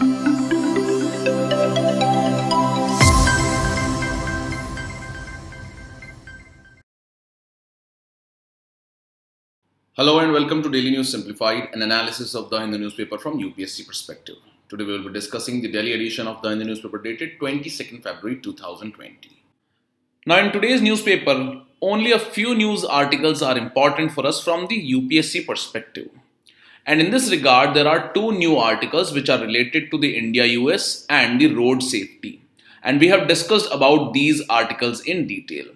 Hello and welcome to Daily News Simplified, an analysis of the Hindu newspaper from UPSC perspective. Today we will be discussing the Delhi edition of the Hindu newspaper dated 22nd February 2020. Now in today's newspaper, only a few news articles are important for us from the UPSC perspective. And in this regard, there are two new articles which are related to the India-US and the road safety. And we have discussed about these articles in detail.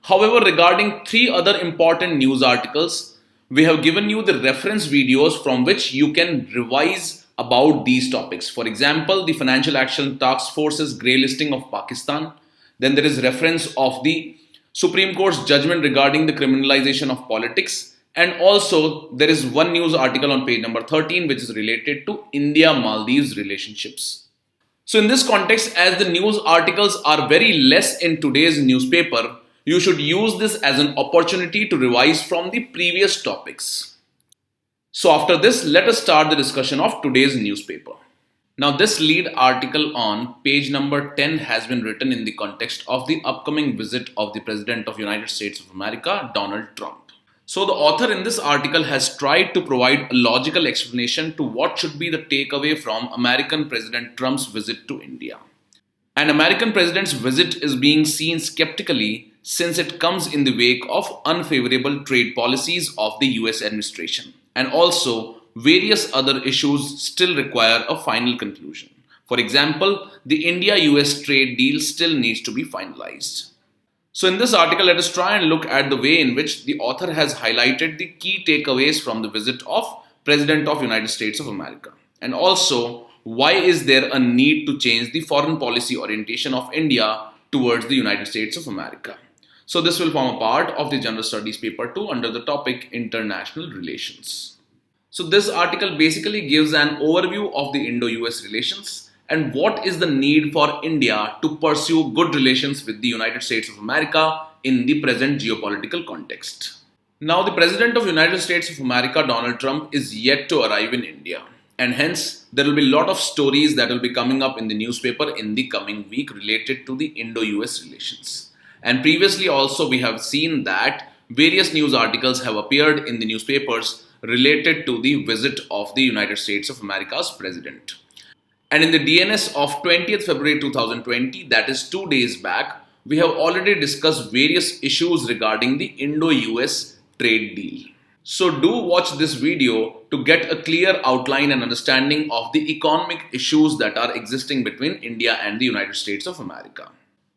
However, regarding three other important news articles, we have given you the reference videos from which you can revise about these topics. For example, the Financial Action Task Force's grey listing of Pakistan. Then there is reference of the Supreme Court's judgment regarding the criminalization of politics. And also there is one news article on page number 13 which is related to India-Maldives relationships. So in this context, as the news articles are very less in today's newspaper, you should use this as an opportunity to revise from the previous topics. So after this, let us start the discussion of today's newspaper. Now this lead article on page number 10 has been written in the context of the upcoming visit of the President of the United States of America, Donald Trump. So the author in this article has tried to provide a logical explanation to what should be the takeaway from American President Trump's visit to India. An American president's visit is being seen skeptically since it comes in the wake of unfavorable trade policies of the US administration, and also various other issues still require a final conclusion. For example, the India-US trade deal still needs to be finalized. So in this article, let us try and look at the way in which the author has highlighted the key takeaways from the visit of President of United States of America, and also why is there a need to change the foreign policy orientation of India towards the United States of America. So this will form a part of the General Studies paper 2 under the topic International Relations. So this article basically gives an overview of the Indo-US relations and what is the need for India to pursue good relations with the United States of America in the present geopolitical context. Now the President of the United States of America, Donald Trump, is yet to arrive in India, and hence there will be a lot of stories that will be coming up in the newspaper in the coming week related to the Indo-US relations. And previously also we have seen that various news articles have appeared in the newspapers related to the visit of the United States of America's president. And in the DNS of 20th February 2020, that is 2 days back, we have already discussed various issues regarding the Indo-US trade deal. So do watch this video to get a clear outline and understanding of the economic issues that are existing between India and the United States of America.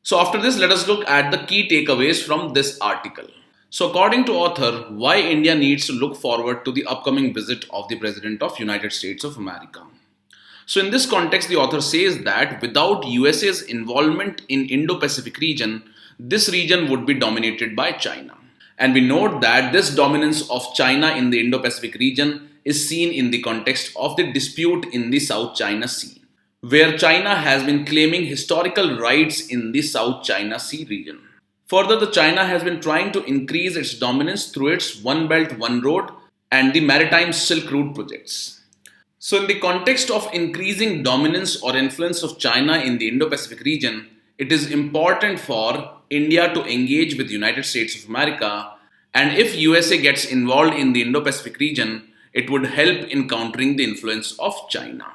So after this, let us look at the key takeaways from this article. So according to author, why India needs to look forward to the upcoming visit of the President of United States of America. So in this context, the author says that without USA's involvement in Indo-Pacific region, this region would be dominated by China. And we note that this dominance of China in the Indo-Pacific region is seen in the context of the dispute in the South China Sea, where China has been claiming historical rights in the South China Sea region. Further, the China has been trying to increase its dominance through its One Belt, One Road and the Maritime Silk Route projects. So in the context of increasing dominance or influence of China in the Indo-Pacific region, it is important for India to engage with the United States of America, and if USA gets involved in the Indo-Pacific region, it would help in countering the influence of China.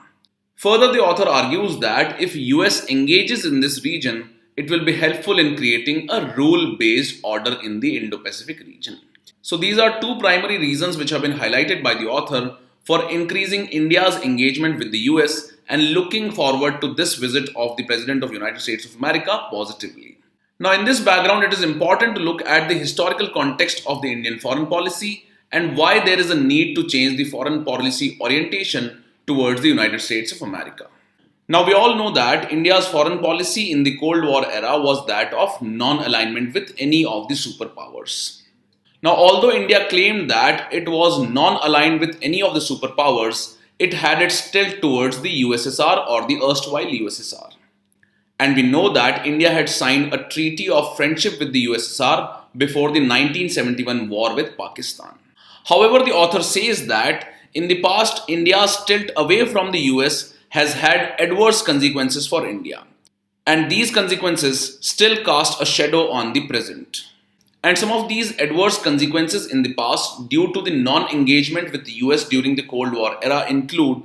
Further, the author argues that if US engages in this region, it will be helpful in creating a rule-based order in the Indo-Pacific region. So these are two primary reasons which have been highlighted by the author for increasing India's engagement with the US and looking forward to this visit of the President of the United States of America positively. Now in this background, it is important to look at the historical context of the Indian foreign policy and why there is a need to change the foreign policy orientation towards the United States of America. Now we all know that India's foreign policy in the Cold War era was that of non-alignment with any of the superpowers. Now although India claimed that it was non-aligned with any of the superpowers, it had its tilt towards the USSR or the erstwhile USSR. And we know that India had signed a treaty of friendship with the USSR before the 1971 war with Pakistan. However, the author says that in the past, India's tilt away from the US has had adverse consequences for India. And these consequences still cast a shadow on the present. And some of these adverse consequences in the past due to the non-engagement with the US during the Cold War era include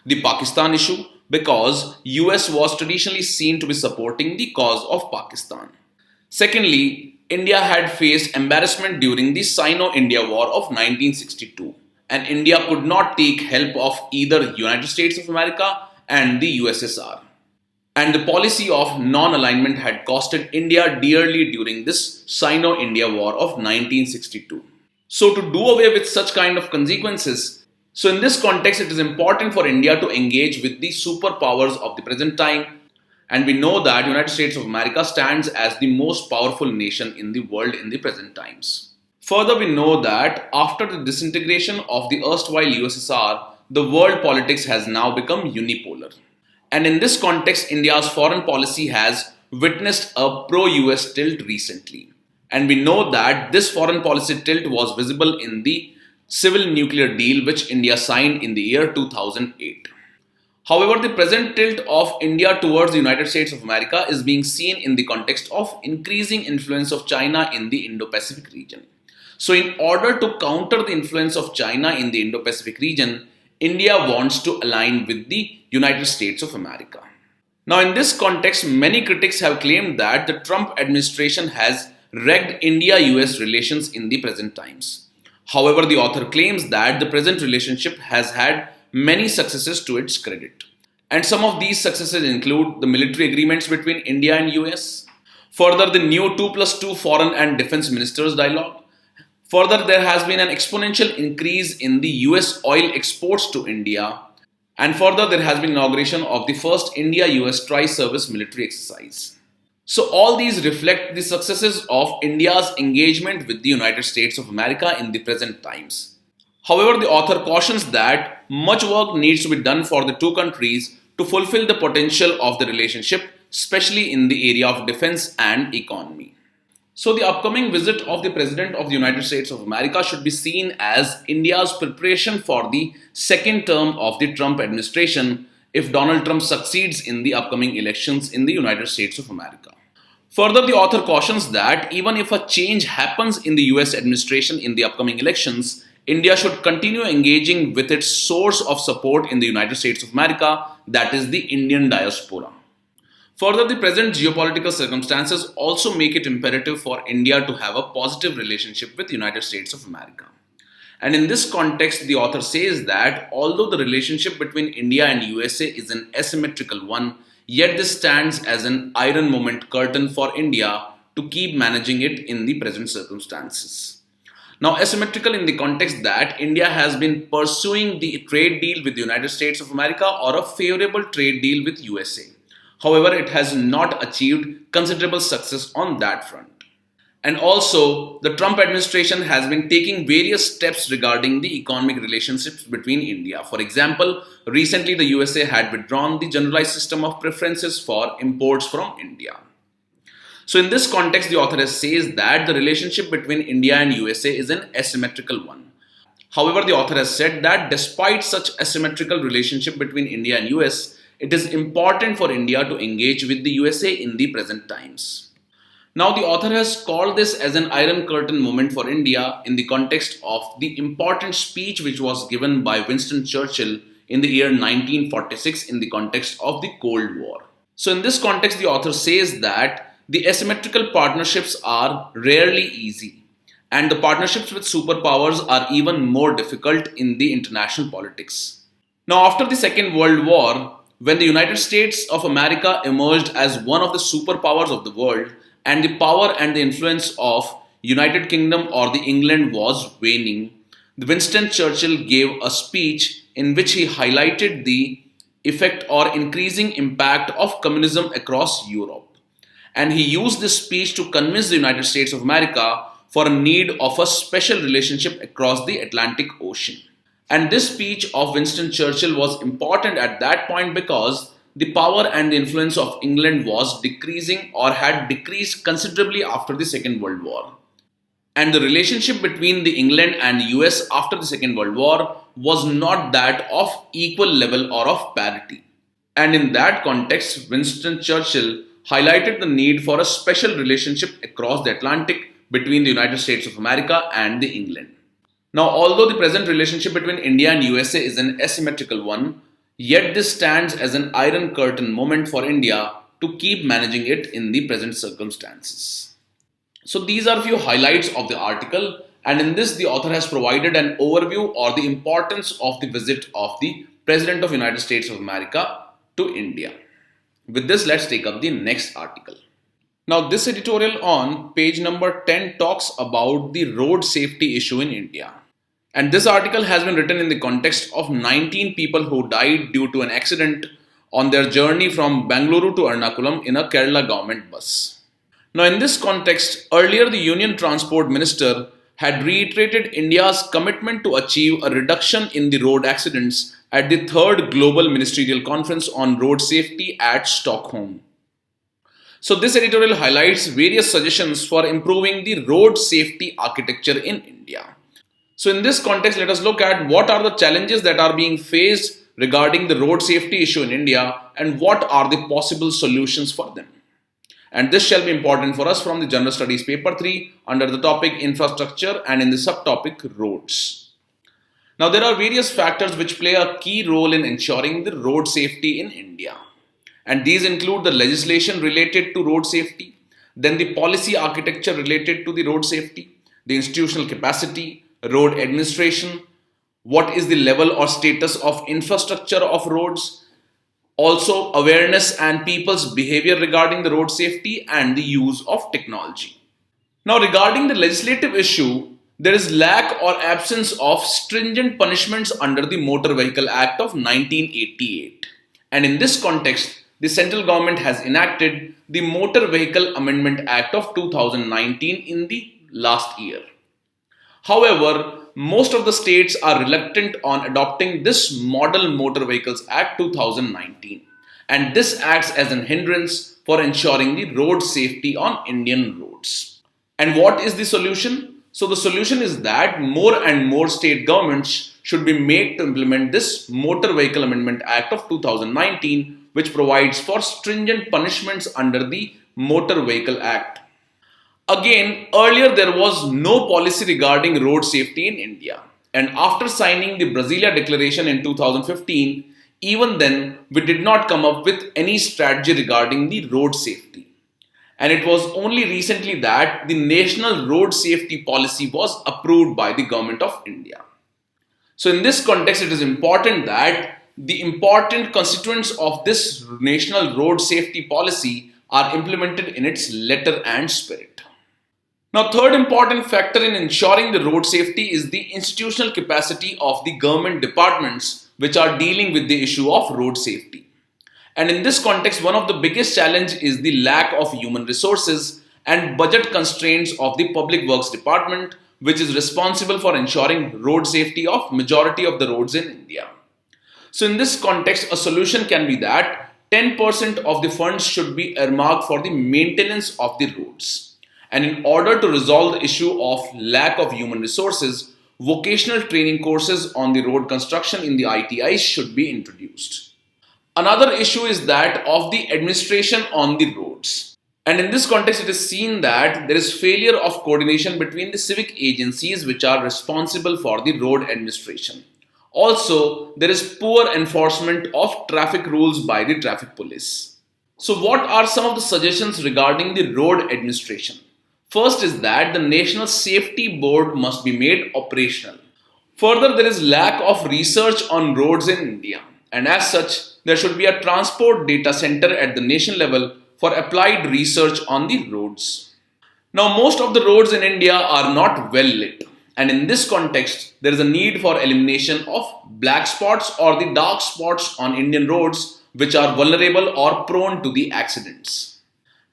the Pakistan issue, because US was traditionally seen to be supporting the cause of Pakistan. Secondly, India had faced embarrassment during the Sino-India War of 1962, and India could not take help of either United States of America and the USSR. And the policy of non-alignment had costed India dearly during this Sino-India War of 1962. So to do away with such kind of consequences, so in this context it is important for India to engage with the superpowers of the present time, and we know that United States of America stands as the most powerful nation in the world in the present times. Further, we know that after the disintegration of the erstwhile USSR, the world politics has now become unipolar. And in this context, India's foreign policy has witnessed a pro-US tilt recently. And we know that this foreign policy tilt was visible in the civil nuclear deal which India signed in the year 2008. However, the present tilt of India towards the United States of America is being seen in the context of increasing influence of China in the Indo-Pacific region. So in order to counter the influence of China in the Indo-Pacific region, India wants to align with the United States of America. Now, in this context, many critics have claimed that the Trump administration has wrecked India-US relations in the present times. However, the author claims that the present relationship has had many successes to its credit. And some of these successes include the military agreements between India and US, further the new 2+2 foreign and defense ministers dialogue. Further, there has been an exponential increase in the US oil exports to India. And further, there has been inauguration of the first India-US tri-service military exercise. So all these reflect the successes of India's engagement with the United States of America in the present times. However, the author cautions that much work needs to be done for the two countries to fulfill the potential of the relationship, especially in the area of defense and economy. So the upcoming visit of the President of the United States of America should be seen as India's preparation for the second term of the Trump administration if Donald Trump succeeds in the upcoming elections in the United States of America. Further, the author cautions that even if a change happens in the US administration in the upcoming elections, India should continue engaging with its source of support in the United States of America, that is the Indian diaspora. Further, the present geopolitical circumstances also make it imperative for India to have a positive relationship with the United States of America. And in this context, the author says that although the relationship between India and USA is an asymmetrical one, yet this stands as an iron moment curtain for India to keep managing it in the present circumstances. Now, asymmetrical in the context that India has been pursuing the trade deal with the United States of America or a favorable trade deal with USA. However, it has not achieved considerable success on that front. And also, the Trump administration has been taking various steps regarding the economic relationships between India. For example, recently the USA had withdrawn the generalized system of preferences for imports from India. So in this context, the author says that the relationship between India and USA is an asymmetrical one. However, the author has said that despite such asymmetrical relationship between India and US, it is important for India to engage with the USA in the present times. Now, the author has called this as an Iron Curtain moment for India in the context of the important speech which was given by Winston Churchill in the year 1946 in the context of the Cold War. So in this context, the author says that the asymmetrical partnerships are rarely easy, and the partnerships with superpowers are even more difficult in the international politics. Now, after the Second World War, when the United States of America emerged as one of the superpowers of the world, and the power and the influence of United Kingdom or the England was waning, Winston Churchill gave a speech in which he highlighted the effect or increasing impact of communism across Europe. And he used this speech to convince the United States of America for a need of a special relationship across the Atlantic Ocean. And this speech of Winston Churchill was important at that point because the power and the influence of England was decreasing or had decreased considerably after the Second World War. And the relationship between the England and US after the Second World War was not that of equal level or of parity. And in that context, Winston Churchill highlighted the need for a special relationship across the Atlantic between the United States of America and the England. Now, although the present relationship between India and USA is an asymmetrical one, yet this stands as an iron curtain moment for India to keep managing it in the present circumstances. So these are a few highlights of the article, and in this the author has provided an overview or the importance of the visit of the President of the United States of America to India. With this, let's take up the next article. Now, this editorial on page number 10 talks about the road safety issue in India. And this article has been written in the context of 19 people who died due to an accident on their journey from Bengaluru to Ernakulam in a Kerala government bus. Now, in this context, earlier the Union Transport Minister had reiterated India's commitment to achieve a reduction in the road accidents at the 3rd Global Ministerial Conference on Road Safety at Stockholm. So this editorial highlights various suggestions for improving the road safety architecture in India. So in this context, let us look at what are the challenges that are being faced regarding the road safety issue in India and what are the possible solutions for them. And this shall be important for us from the General Studies paper 3 under the topic infrastructure and in the subtopic roads. Now there are various factors which play a key role in ensuring the road safety in India. And these include the legislation related to road safety, then the policy architecture related to the road safety, the institutional capacity, road administration, what is the level or status of infrastructure of roads, also awareness and people's behavior regarding the road safety and the use of technology. Now regarding the legislative issue, there is lack or absence of stringent punishments under the Motor Vehicle Act of 1988. And in this context, the central government has enacted the Motor Vehicle Amendment Act of 2019 in the last year. However, most of the states are reluctant on adopting this Model Motor Vehicles Act 2019, and this acts as an hindrance for ensuring the road safety on Indian roads. And what is the solution? So the solution is that more and more state governments should be made to implement this Motor Vehicle Amendment Act of 2019, which provides for stringent punishments under the Motor Vehicle Act. Again, earlier there was no policy regarding road safety in India, and after signing the Brasilia Declaration in 2015, even then we did not come up with any strategy regarding the road safety. And it was only recently that the National Road Safety Policy was approved by the Government of India. So in this context, it is important that the important constituents of this National Road Safety Policy are implemented in its letter and spirit. Now, third important factor in ensuring the road safety is the institutional capacity of the government departments which are dealing with the issue of road safety. And in this context, one of the biggest challenge is the lack of human resources and budget constraints of the Public Works Department, which is responsible for ensuring road safety of majority of the roads in India. So in this context, a solution can be that 10% of the funds should be earmarked for the maintenance of the roads. And in order to resolve the issue of lack of human resources, vocational training courses on the road construction in the ITIs should be introduced. Another issue is that of the administration on the roads. And in this context, it is seen that there is failure of coordination between the civic agencies which are responsible for the road administration. Also, there is poor enforcement of traffic rules by the traffic police. So what are some of the suggestions regarding the road administration? First is that the National Safety Board must be made operational. Further, there is lack of research on roads in India, and as such, there should be a transport data center at the nation level for applied research on the roads. Now, most of the roads in India are not well lit, and in this context, there is a need for elimination of black spots or the dark spots on Indian roads which are vulnerable or prone to the accidents.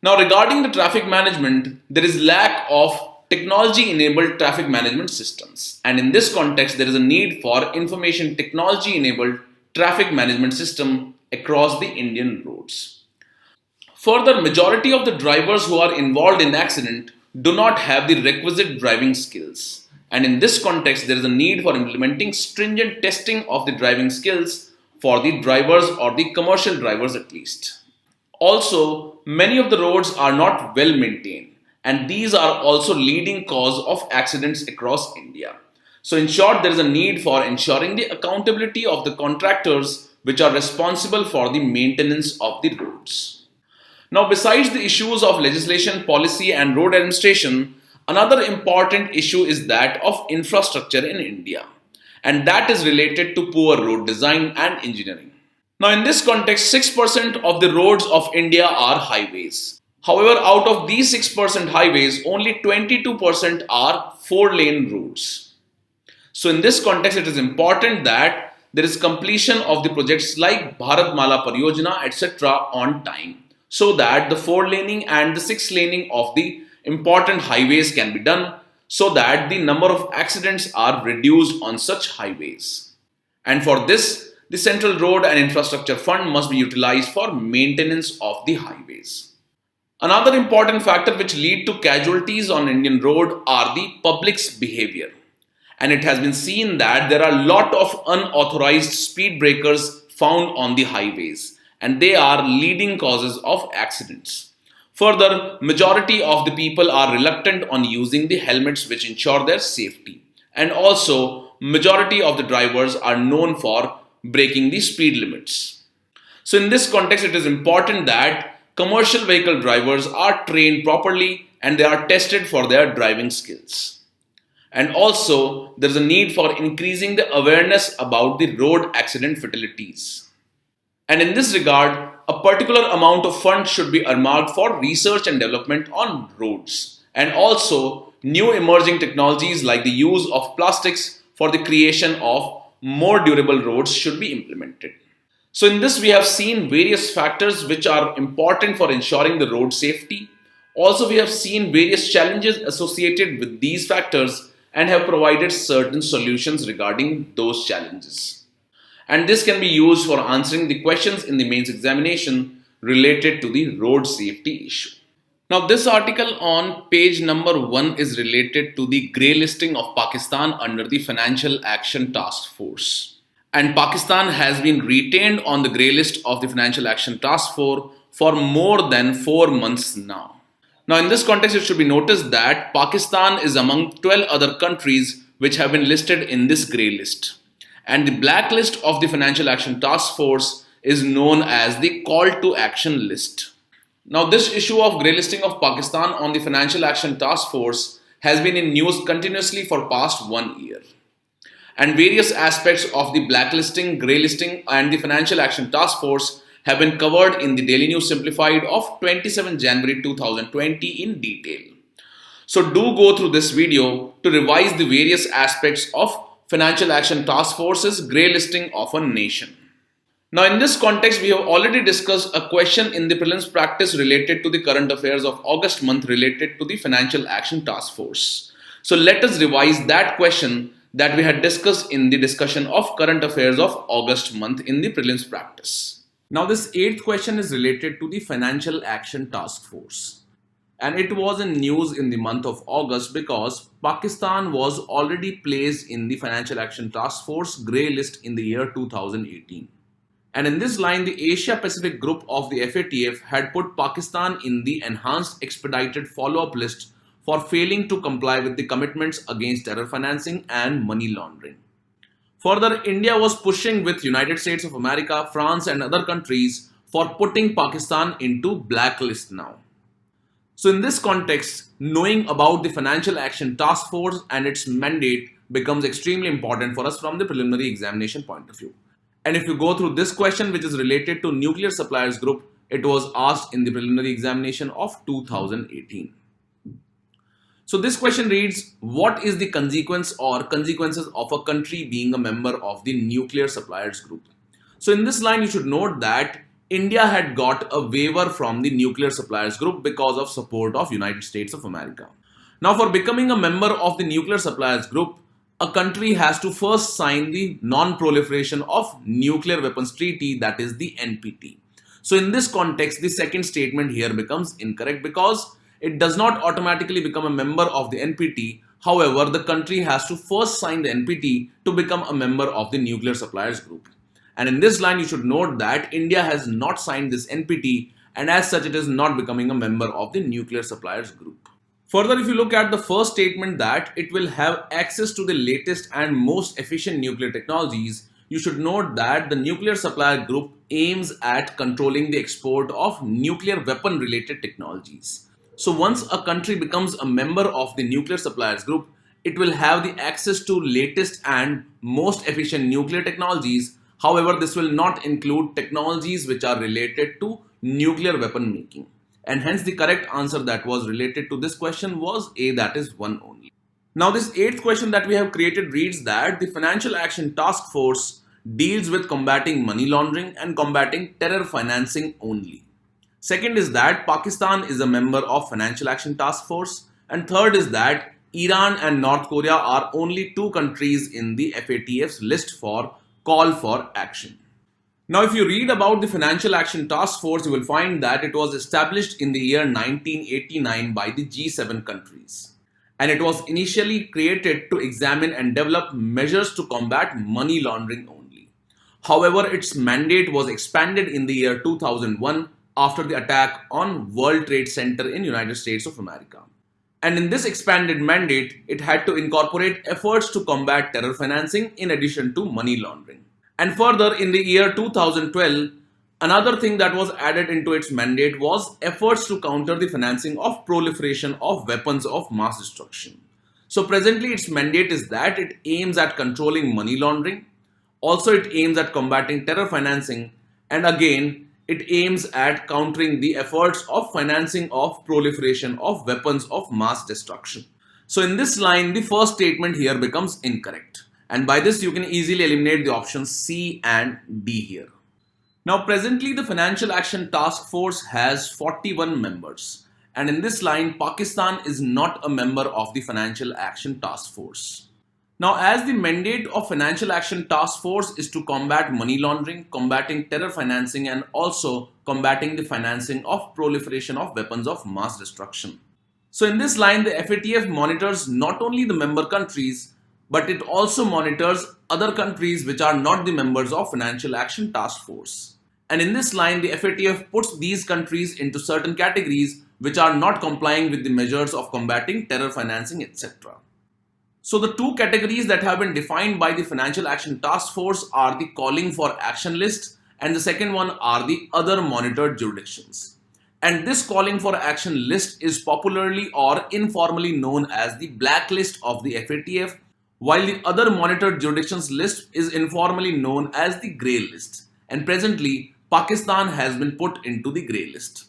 Now regarding the traffic management, there is lack of technology-enabled traffic management systems. And in this context, there is a need for information technology-enabled traffic management system across the Indian roads. Further, majority of the drivers who are involved in the accident do not have the requisite driving skills. And in this context, there is a need for implementing stringent testing of the driving skills for the drivers or the commercial drivers at least. Also, many of the roads are not well maintained, and these are also leading cause of accidents across India. So in short, there is a need for ensuring the accountability of the contractors which are responsible for the maintenance of the roads. Now, besides the issues of legislation, policy and road administration, another important issue is that of infrastructure in India, and that is related to poor road design and engineering. Now, in this context, 6% of the roads of India are highways. However, out of these 6% highways, only 22% are 4-lane roads. So, in this context, it is important that there is completion of the projects like Bharatmala Pariyojana, etc. on time, so that the 4-laning and the 6-laning of the important highways can be done, so that the number of accidents are reduced on such highways. And for this, the Central Road and Infrastructure Fund must be utilized for maintenance of the highways. Another important factor which lead to casualties on Indian road are the public's behavior. And it has been seen that there are a lot of unauthorized speed breakers found on the highways, and they are leading causes of accidents. Further, majority of the people are reluctant on using the helmets which ensure their safety. And also, majority of the drivers are known for breaking the speed limits. So in this context, it is important that commercial vehicle drivers are trained properly and they are tested for their driving skills. And also, there is a need for increasing the awareness about the road accident fatalities. And in this regard, a particular amount of funds should be earmarked for research and development on roads. And also, new emerging technologies like the use of plastics for the creation of more durable roads should be implemented. So in this, we have seen various factors which are important for ensuring the road safety. Also, we have seen various challenges associated with these factors and have provided certain solutions regarding those challenges. And this can be used for answering the questions in the mains examination related to the road safety issue. Now, this article on page number 1 is related to the grey listing of Pakistan under the Financial Action Task Force. And Pakistan has been retained on the grey list of the Financial Action Task Force for more than 4 months now. Now, in this context, it should be noticed that Pakistan is among 12 other countries which have been listed in this grey list. And the blacklist of the Financial Action Task Force is known as the Call to Action list. Now, this issue of grey listing of Pakistan on the Financial Action Task Force has been in news continuously for past 1 year. And various aspects of the blacklisting, grey listing and the Financial Action Task Force have been covered in the Daily News Simplified of 27 January 2020 in detail. So do go through this video to revise the various aspects of Financial Action Task Force's grey listing of a nation. Now, in this context, we have already discussed a question in the prelims practice related to the current affairs of August month related to the Financial Action Task Force. So let us revise that question that we had discussed in the discussion of current affairs of August month in the prelims practice. Now, this 8th question is related to the Financial Action Task Force. And it was in news in the month of August because Pakistan was already placed in the Financial Action Task Force grey list in the year 2018. And in this line, the Asia Pacific group of the FATF had put Pakistan in the enhanced expedited follow-up list for failing to comply with the commitments against terror financing and money laundering. Further, India was pushing with United States of America, France and other countries for putting Pakistan into blacklist now. So in this context, knowing about the Financial Action Task Force and its mandate becomes extremely important for us from the preliminary examination point of view. And if you go through this question, which is related to nuclear suppliers group, it was asked in the preliminary examination of 2018. So this question reads, what is the consequence or consequences of a country being a member of the nuclear suppliers group? So in this line, you should note that India had got a waiver from the nuclear suppliers group because of support of United States of America. Now, for becoming a member of the nuclear suppliers group, a country has to first sign the Non-Proliferation of Nuclear Weapons Treaty, that is the NPT. So in this context, the second statement here becomes incorrect because it does not automatically become a member of the NPT. However, the country has to first sign the NPT to become a member of the nuclear suppliers group. And in this line, you should note that India has not signed this NPT, and as such, it is not becoming a member of the nuclear suppliers group. Further, if you look at the first statement that it will have access to the latest and most efficient nuclear technologies, you should note that the nuclear supplier group aims at controlling the export of nuclear weapon related technologies. So once a country becomes a member of the nuclear suppliers group, it will have the access to latest and most efficient nuclear technologies. However, this will not include technologies which are related to nuclear weapon making. And hence the correct answer that was related to this question was A, that is 1 only. Now this eighth question that we have created reads that the Financial Action Task Force deals with combating money laundering and combating terror financing only. Second is that Pakistan is a member of Financial Action Task Force. And third is that Iran and North Korea are only two countries in the FATF's list for call for action. Now, if you read about the Financial Action Task Force, you will find that it was established in the year 1989 by the G7 countries. And it was initially created to examine and develop measures to combat money laundering only. However, its mandate was expanded in the year 2001 after the attack on World Trade Center in United States of America. And in this expanded mandate, it had to incorporate efforts to combat terror financing in addition to money laundering. And further, in the year 2012, another thing that was added into its mandate was efforts to counter the financing of proliferation of weapons of mass destruction. So presently, its mandate is that it aims at controlling money laundering. Also, it aims at combating terror financing. And again, it aims at countering the efforts of financing of proliferation of weapons of mass destruction. So in this line, the first statement here becomes incorrect. And by this, you can easily eliminate the options C and D here. Now, presently, the Financial Action Task Force has 41 members. And in this line, Pakistan is not a member of the Financial Action Task Force. Now, as the mandate of Financial Action Task Force is to combat money laundering, combating terror financing, and also combating the financing of proliferation of weapons of mass destruction. So in this line, the FATF monitors not only the member countries, but it also monitors other countries which are not the members of Financial Action Task Force. And in this line, the FATF puts these countries into certain categories which are not complying with the measures of combating terror financing, etc. So the two categories that have been defined by the Financial Action Task Force are the calling for action list, and the second one are the other monitored jurisdictions. And this calling for action list is popularly or informally known as the blacklist of the FATF, while the other monitored jurisdictions list is informally known as the grey list. And presently, Pakistan has been put into the grey list.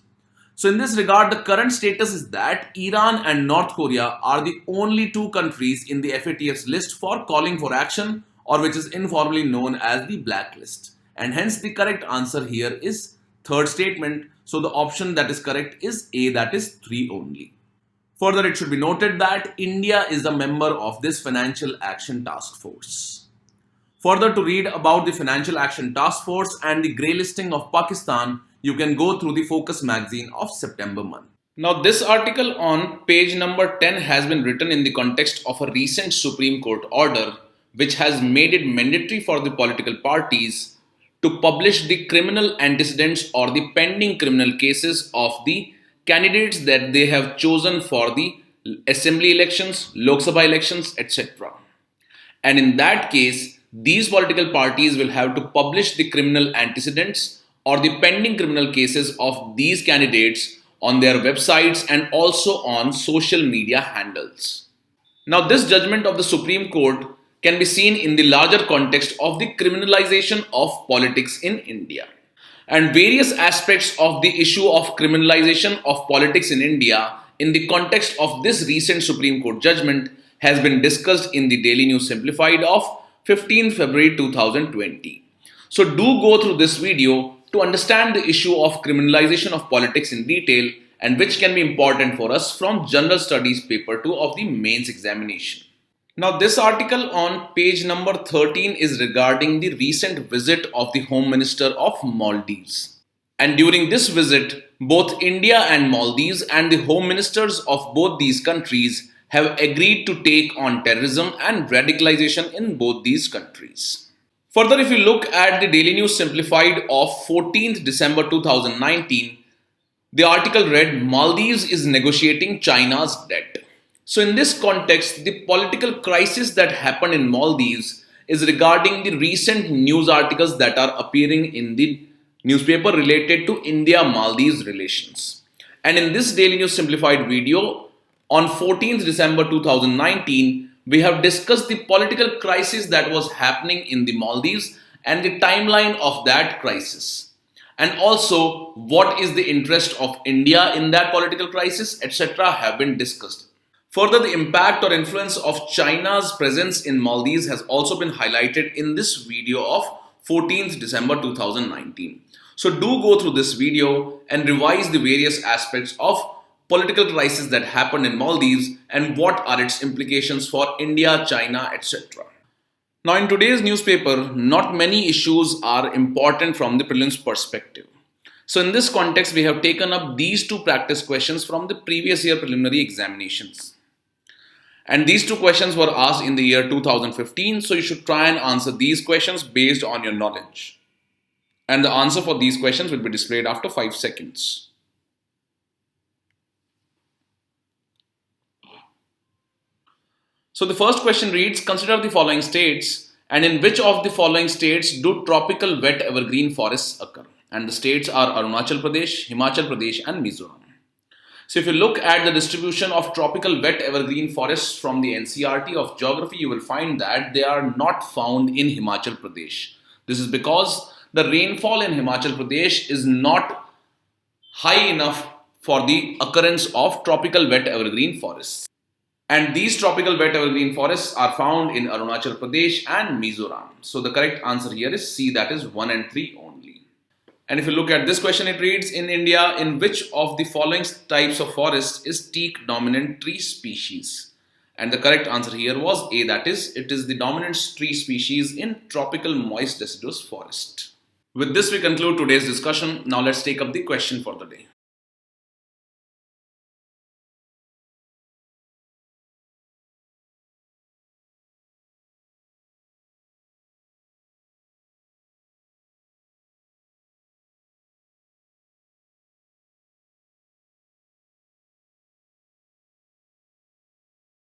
So in this regard, the current status is that Iran and North Korea are the only two countries in the FATF's list for calling for action, or which is informally known as the blacklist. And hence the correct answer here is third statement. So the option that is correct is A, that is 3 only. Further, it should be noted that India is a member of this Financial Action Task Force. Further, to read about the Financial Action Task Force and the grey listing of Pakistan, you can go through the Focus magazine of September month. Now, this article on page number 10 has been written in the context of a recent Supreme Court order which has made it mandatory for the political parties to publish the criminal antecedents or the pending criminal cases of the candidates that they have chosen for the assembly elections, Lok Sabha elections, etc. And in that case, these political parties will have to publish the criminal antecedents or the pending criminal cases of these candidates on their websites and also on social media handles. Now, this judgment of the Supreme Court can be seen in the larger context of the criminalization of politics in India. And various aspects of the issue of criminalization of politics in India in the context of this recent Supreme Court judgment has been discussed in the Daily News Simplified of 15 February 2020. So do go through this video to understand the issue of criminalization of politics in detail, and which can be important for us from General Studies paper 2 of the mains examination. Now, this article on page number 13 is regarding the recent visit of the Home Minister of Maldives. And during this visit, both India and Maldives and the Home Ministers of both these countries have agreed to take on terrorism and radicalization in both these countries. Further, if you look at the Daily News Simplified of 14th December 2019, the article read Maldives is negotiating China's debt. So, in this context, the political crisis that happened in Maldives is regarding the recent news articles that are appearing in the newspaper related to India Maldives relations. And in this Daily News Simplified video on 14th December 2019, we have discussed the political crisis that was happening in the Maldives and the timeline of that crisis. And also, what is the interest of India in that political crisis, etc., have been discussed. Further, the impact or influence of China's presence in Maldives has also been highlighted in this video of 14th December 2019. So do go through this video and revise the various aspects of political crisis that happened in Maldives and what are its implications for India, China, etc. Now, in today's newspaper, not many issues are important from the prelims perspective. So in this context, we have taken up these two practice questions from the previous year preliminary examinations. And these two questions were asked in the year 2015, so you should try and answer these questions based on your knowledge. And the answer for these questions will be displayed after 5 seconds. So the first question reads, consider the following states and in which of the following states do tropical wet evergreen forests occur? And the states are Arunachal Pradesh, Himachal Pradesh and Mizoram. So if you look at the distribution of tropical wet evergreen forests from the NCERT of geography, you will find that they are not found in Himachal Pradesh. This is because the rainfall in Himachal Pradesh is not high enough for the occurrence of tropical wet evergreen forests. And these tropical wet evergreen forests are found in Arunachal Pradesh and Mizoram. So the correct answer here is C, that is 1 and 3 only. And if you look at this question, it reads, in India, in which of the following types of forests is teak dominant tree species? And the correct answer here was A, that is, it is the dominant tree species in tropical moist deciduous forest. With this, we conclude today's discussion. Now let's take up the question for the day.